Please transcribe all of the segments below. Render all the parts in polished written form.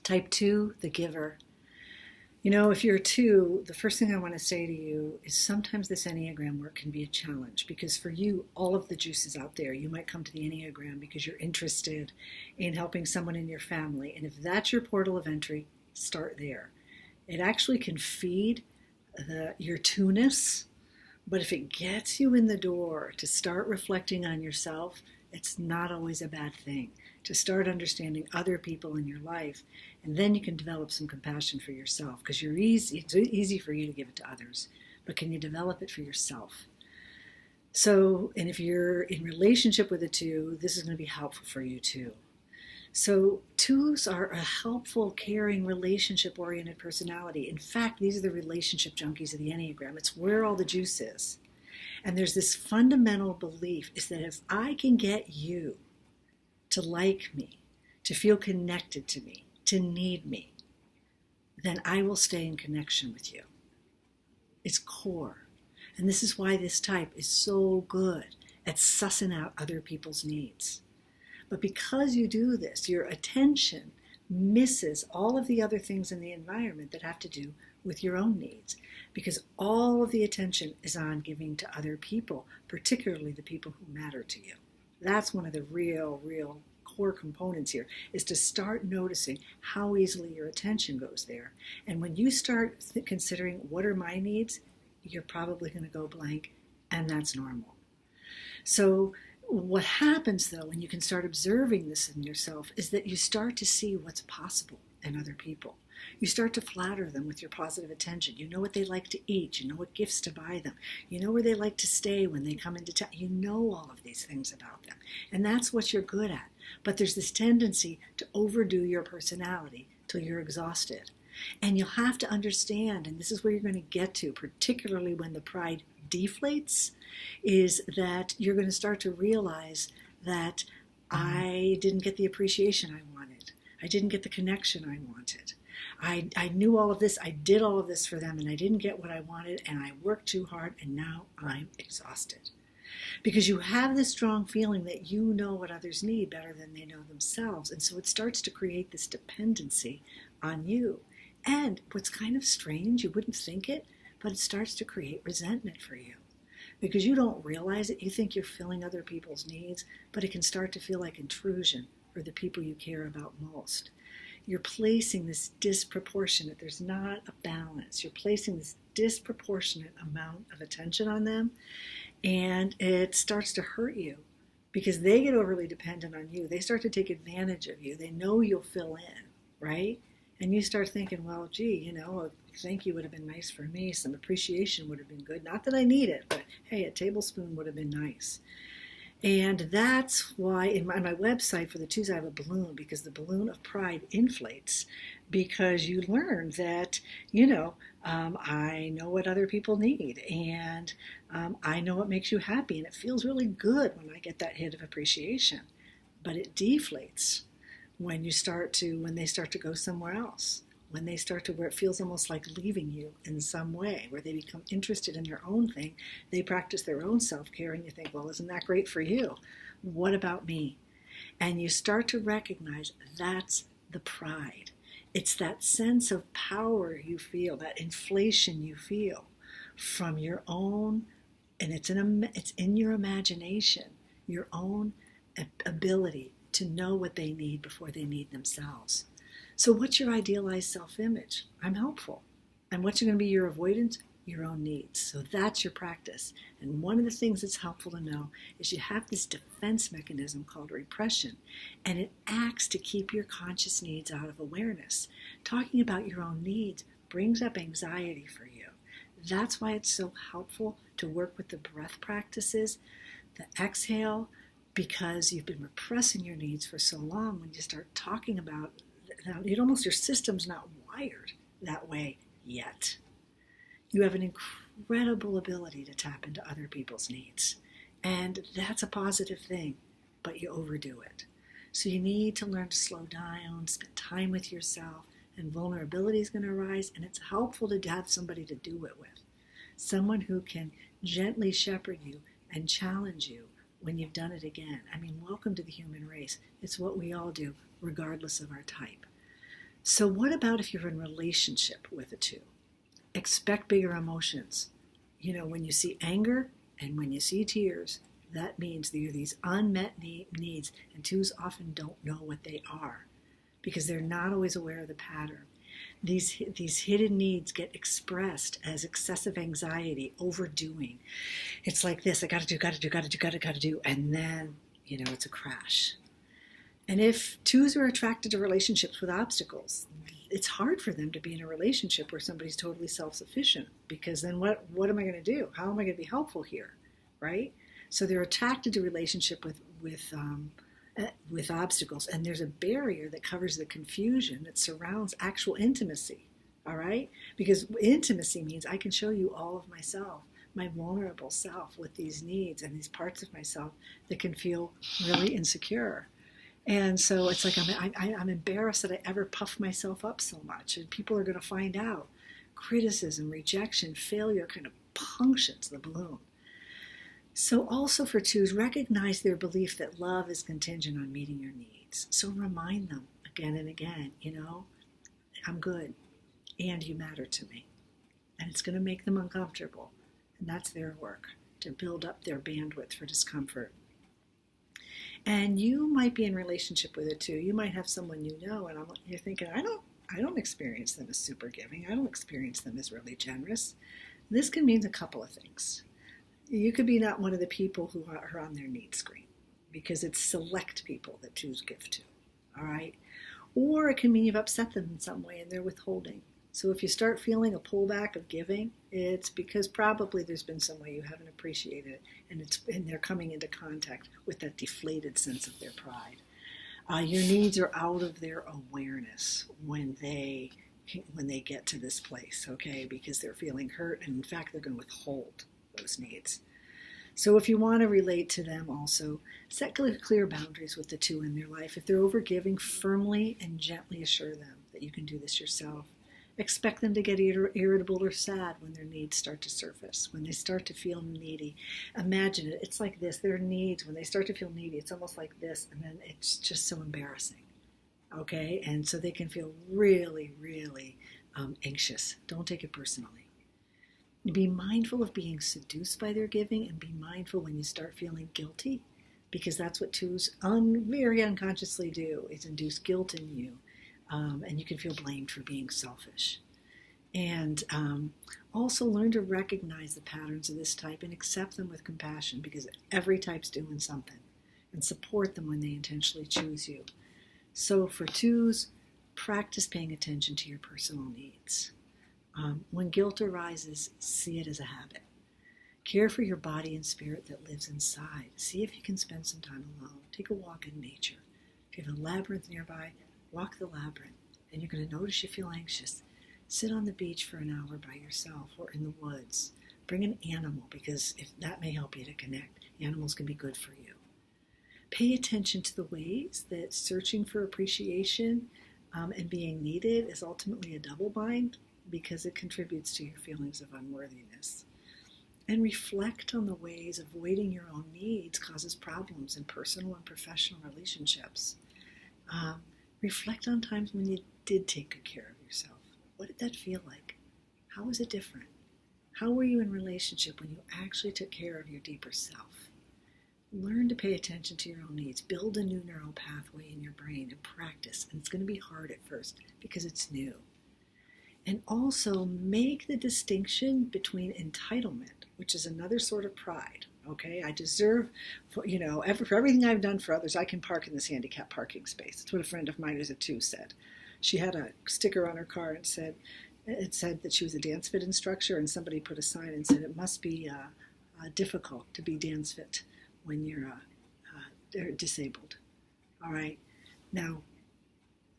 Type 2, the giver. You know, if you're a 2, the first thing I want to say to you is sometimes this Enneagram work can be a challenge because for you, all of the juice is out there. You might come to the Enneagram because you're interested in helping someone in your family. And if that's your portal of entry, start there. It actually can feed your 2-ness, but if it gets you in the door to start reflecting on yourself, it's not always a bad thing. To start understanding other people in your life, and then you can develop some compassion for yourself because it's easy for you to give it to others, but can you develop it for yourself? So, and if you're in relationship with a 2, this is going to be helpful for you too. So 2s are a helpful, caring, relationship-oriented personality. In fact, these are the relationship junkies of the Enneagram. It's where all the juice is. And there's this fundamental belief is that if I can get you to like me, to feel connected to me, to need me, then I will stay in connection with you. It's core. And this is why this type is so good at sussing out other people's needs. But because you do this, your attention misses all of the other things in the environment that have to do with your own needs. Because all of the attention is on giving to other people, particularly the people who matter to you. That's one of the real core components here, is to start noticing how easily your attention goes there. And when you start considering what are my needs, you're probably going to go blank, and that's normal. So what happens though when you can start observing this in yourself is that you start to see what's possible in other people. You start to flatter them with your positive attention. You know what they like to eat. You know what gifts to buy them. You know where they like to stay when they come into town. You know all of these things about them. And that's what you're good at. But there's this tendency to overdo your personality till you're exhausted. And you'll have to understand, and this is where you're going to get to, particularly when the pride deflates, is that you're going to start to realize that I didn't get the appreciation I wanted. I didn't get the connection I wanted. I knew all of this, I did all of this for them, and I didn't get what I wanted, and I worked too hard, and now I'm exhausted. Because you have this strong feeling that you know what others need better than they know themselves, and so it starts to create this dependency on you. And what's kind of strange, you wouldn't think it, but it starts to create resentment for you. Because you don't realize it, you think you're filling other people's needs, but it can start to feel like intrusion for the people you care about most. You're placing this disproportionate, there's not a balance, you're placing this disproportionate amount of attention on them, and it starts to hurt you because they get overly dependent on you. They start to take advantage of you. They know you'll fill in, right? And you start thinking, well, gee, a thank you would have been nice for me. Some appreciation would have been good. Not that I need it, but hey, a tablespoon would have been nice. And that's why on my website for the 2s I have a balloon, because the balloon of pride inflates because you learn that, I know what other people need, and I know what makes you happy, and it feels really good when I get that hit of appreciation. But it deflates when they start to go somewhere else, when they start to where it feels almost like leaving you in some way, where they become interested in their own thing, they practice their own self-care, and you think, well, isn't that great for you? What about me? And you start to recognize that's the pride. It's that sense of power you feel, that inflation you feel from your own, and it's in your imagination, your own ability to know what they need before they need themselves. So what's your idealized self-image? I'm helpful. And what's going to be your avoidance? Your own needs. So that's your practice. And one of the things that's helpful to know is you have this defense mechanism called repression, and it acts to keep your conscious needs out of awareness. Talking about your own needs brings up anxiety for you. That's why it's so helpful to work with the breath practices, the exhale, because you've been repressing your needs for so long. When you start talking about your system's not wired that way yet. You have an incredible ability to tap into other people's needs. And that's a positive thing, but you overdo it. So you need to learn to slow down, spend time with yourself, and vulnerability is going to arise, and it's helpful to have somebody to do it with. Someone who can gently shepherd you and challenge you when you've done it again. Welcome to the human race. It's what we all do, regardless of our type. So what about if you're in relationship with a 2? Expect bigger emotions. When you see anger and when you see tears, that means there are these unmet needs, and 2s often don't know what they are because they're not always aware of the pattern. These hidden needs get expressed as excessive anxiety, overdoing. It's like this: I got to do, and then it's a crash. And if 2s are attracted to relationships with obstacles, it's hard for them to be in a relationship where somebody's totally self-sufficient, because then what am I going to do? How am I going to be helpful here, right? So they're attracted to relationship with obstacles, and there's a barrier that covers the confusion that surrounds actual intimacy, all right? Because intimacy means I can show you all of myself, my vulnerable self, with these needs and these parts of myself that can feel really insecure. And so it's like I'm embarrassed that I ever puff myself up so much, and people are going to find out. Criticism, rejection, failure kind of punctures the balloon. So also for 2s, recognize their belief that love is contingent on meeting your needs. So remind them again and again, I'm good and you matter to me. And it's going to make them uncomfortable. And that's their work, to build up their bandwidth for discomfort. And you might be in relationship with a 2. You might have someone and you're thinking, I don't experience them as super giving. I don't experience them as really generous. This can mean a couple of things. You could be not one of the people who are on their need screen, because it's select people that 2s give to, all right? Or it can mean you've upset them in some way and they're withholding. So if you start feeling a pullback of giving, it's because probably there's been some way you haven't appreciated it, and they're coming into contact with that deflated sense of their pride. Your needs are out of their awareness when they get to this place, okay? Because they're feeling hurt, and in fact, they're going to withhold those needs. So if you want to relate to them also, set clear boundaries with the 2 in their life. If they're overgiving, firmly and gently assure them that you can do this yourself. Expect them to get irritable or sad when their needs start to surface, when they start to feel needy. Imagine it. It's like this. Their needs, when they start to feel needy, it's almost like this, and then it's just so embarrassing. Okay? And so they can feel really, really anxious. Don't take it personally. Be mindful of being seduced by their giving, and be mindful when you start feeling guilty, because that's what 2s very unconsciously do, is induce guilt in you. And you can feel blamed for being selfish. And also learn to recognize the patterns of this type and accept them with compassion, because every type's doing something, and support them when they intentionally choose you. So for 2s, practice paying attention to your personal needs. When guilt arises, see it as a habit. Care for your body and spirit that lives inside. See if you can spend some time alone. Take a walk in nature. If you have a labyrinth nearby, walk the labyrinth, and you're going to notice you feel anxious. Sit on the beach for an hour by yourself or in the woods. Bring an animal, because if that may help you to connect. Animals can be good for you. Pay attention to the ways that searching for appreciation and being needed is ultimately a double bind, because it contributes to your feelings of unworthiness. And reflect on the ways avoiding your own needs causes problems in personal and professional relationships. Reflect on times when you did take good care of yourself. What did that feel like? How was it different? How were you in relationship when you actually took care of your deeper self? Learn to pay attention to your own needs. Build a new neural pathway in your brain and practice. And it's going to be hard at first because it's new. And also make the distinction between entitlement, which is another sort of pride. Okay, I deserve, for everything I've done for others, I can park in this handicapped parking space. That's what a friend of mine who's a 2 said. She had a sticker on her car and it said that she was a dance fit instructor, and somebody put a sign and said it must be difficult to be dance fit when you're disabled. All right, now,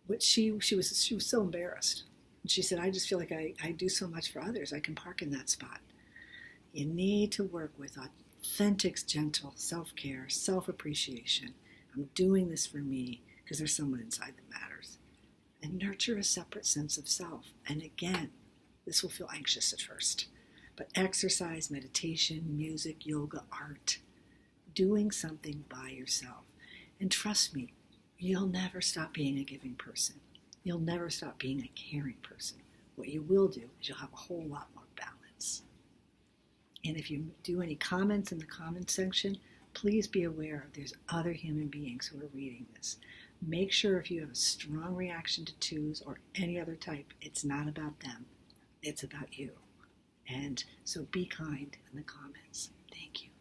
what she was so embarrassed. And she said, I just feel like I do so much for others. I can park in that spot. You need to work with authentic, gentle self-care, self-appreciation. I'm doing this for me because there's someone inside that matters. And nurture a separate sense of self. And again, this will feel anxious at first. But exercise, meditation, music, yoga, art, doing something by yourself. And trust me, you'll never stop being a giving person. you'll never stop being a caring person. What you will do is you'll have a whole lot more balance. And if you do any comments in the comments section, please be aware there's other human beings who are reading this. Make sure if you have a strong reaction to 2s or any other type, it's not about them. It's about you. And so be kind in the comments. Thank you.